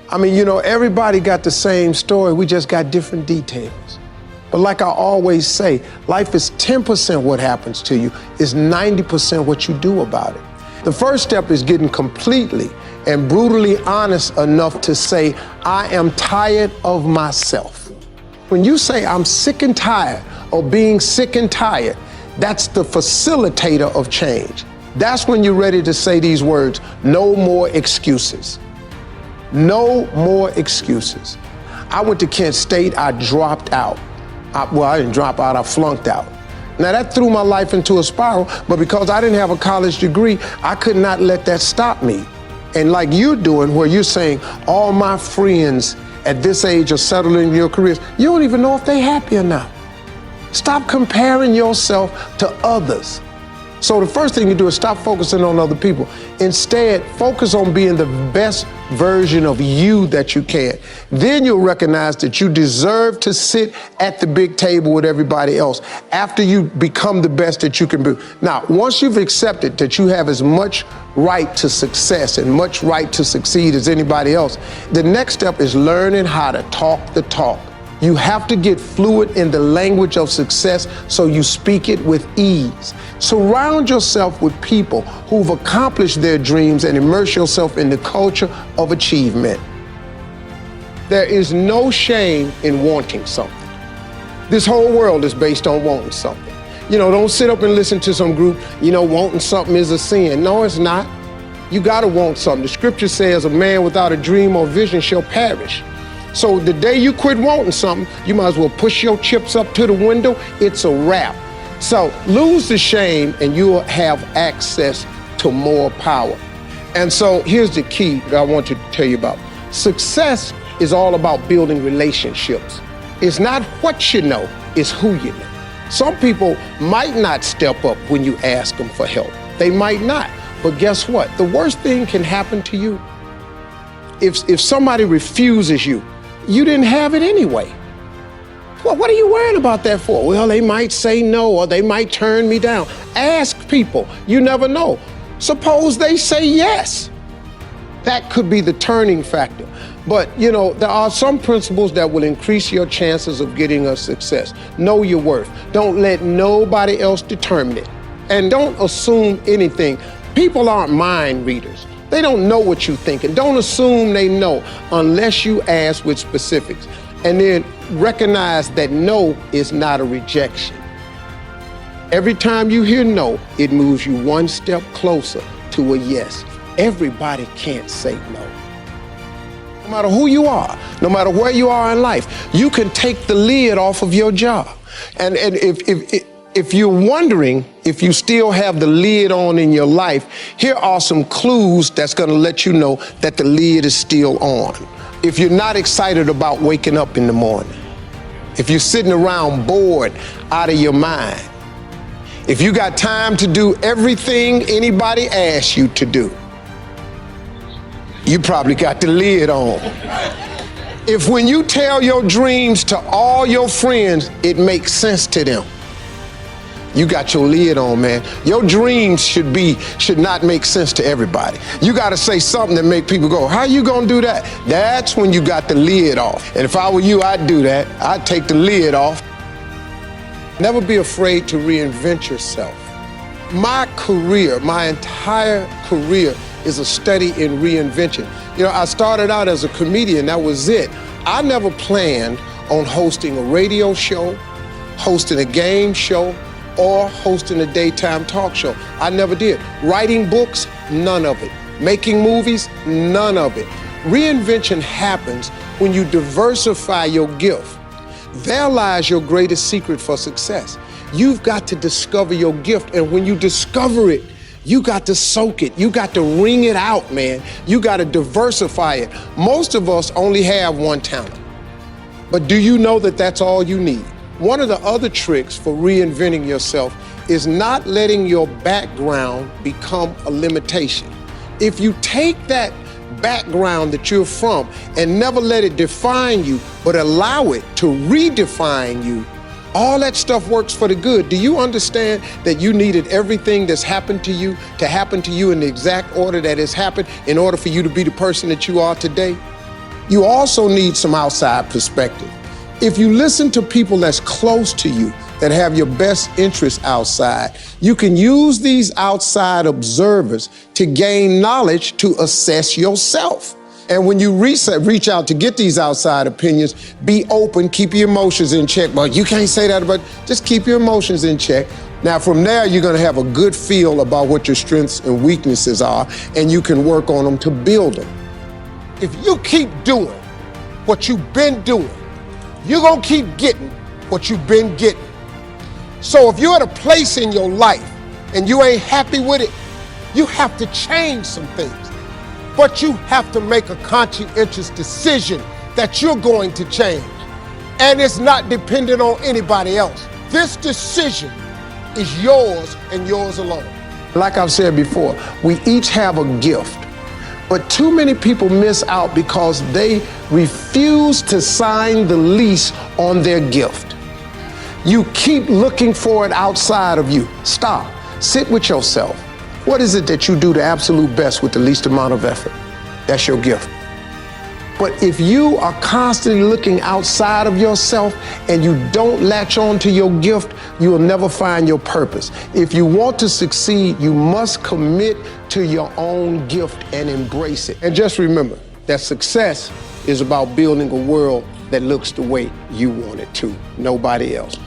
I mean, everybody got the same story. We just got different details. But like I always say, life is 10% what happens to you, is 90% what you do about it. The first step is getting completely and brutally honest enough to say, I am tired of myself. When you say I'm sick and tired of being sick and tired, that's the facilitator of change. That's when you're ready to say these words, no more excuses. No more excuses. I went to Kent State, I dropped out. I didn't drop out, I flunked out. Now that threw my life into a spiral, but because I didn't have a college degree, I could not let that stop me. And like you're doing, where you're saying, all my friends at this age are settling in your careers, you don't even know if they're happy or not. Stop comparing yourself to others. So the first thing you do is stop focusing on other people. Instead, focus on being the best version of you that you can. Then you'll recognize that you deserve to sit at the big table with everybody else after you become the best that you can be. Now, once you've accepted that you have as much right to success and much right to succeed as anybody else, the next step is learning how to talk the talk. You have to get fluid in the language of success so you speak it with ease. Surround yourself with people who've accomplished their dreams and immerse yourself in the culture of achievement. There is no shame in wanting something. This whole world is based on wanting something. Don't sit up and listen to some group, wanting something is a sin. No, it's not. You gotta want something. The scripture says a man without a dream or vision shall perish. So the day you quit wanting something, you might as well push your chips up to the window. It's a wrap. So lose the shame and you'll have access to more power. And so here's the key that I want to tell you about. Success is all about building relationships. It's not what you know, it's who you know. Some people might not step up when you ask them for help. They might not. But guess what? The worst thing can happen to you. If somebody refuses you, you didn't have it anyway. Well, what are you worrying about that for? Well, they might say no, or they might turn me down. Ask people. You never know. Suppose they say yes. That could be the turning factor. But, there are some principles that will increase your chances of getting a success. Know your worth. Don't let nobody else determine it. And don't assume anything. People aren't mind readers. They don't know what you're thinking. Don't assume they know unless you ask with specifics. And then recognize that no is not a rejection. Every time you hear no, it moves you one step closer to a yes. Everybody can't say no. No matter who you are, no matter where you are in life, you can take the lid off of your job. And if you're wondering if you still have the lid on in your life, here are some clues that's going to let you know that the lid is still on. If you're not excited about waking up in the morning, if you're sitting around bored out of your mind, if you got time to do everything anybody asks you to do, you probably got the lid on. If when you tell your dreams to all your friends, it makes sense to them, you got your lid on, man. Your dreams should not make sense to everybody. You got to say something that make people go, how you gonna do that? That's when you got the lid off. And if I were you, I'd do that. I'd take the lid off. Never be afraid to reinvent yourself. My career, my entire career is a study in reinvention. I started out as a comedian, that was it. I never planned on hosting a radio show, hosting a game show, or hosting a daytime talk show. I never did. Writing books, none of it. Making movies, none of it. Reinvention happens when you diversify your gift. There lies your greatest secret for success. You've got to discover your gift, and when you discover it, you got to soak it. You got to wring it out, man. You got to diversify it. Most of us only have one talent. But do you know that that's all you need? One of the other tricks for reinventing yourself is not letting your background become a limitation. If you take that background that you're from and never let it define you, but allow it to redefine you, all that stuff works for the good. Do you understand that you needed everything that's happened to you in the exact order that it's happened in order for you to be the person that you are today? You also need some outside perspective. If you listen to people that's close to you, that have your best interests outside, you can use these outside observers to gain knowledge to assess yourself. And when you reach out to get these outside opinions, be open, keep your emotions in check. Well, you can't say that, but just keep your emotions in check. Now, from there, you're gonna have a good feel about what your strengths and weaknesses are, and you can work on them to build them. If you keep doing what you've been doing, you're gonna keep getting what you've been getting. So if you're at a place in your life and you ain't happy with it, you have to change some things. But you have to make a conscientious decision that you're going to change. And it's not dependent on anybody else. This decision is yours and yours alone. Like I've said before, we each have a gift. But too many people miss out because they refuse to sign the lease on their gift. You keep looking for it outside of you. Stop. Sit with yourself. What is it that you do the absolute best with the least amount of effort? That's your gift. But if you are constantly looking outside of yourself and you don't latch on to your gift, you will never find your purpose. If you want to succeed, you must commit to your own gift and embrace it. And just remember that success is about building a world that looks the way you want it to, nobody else.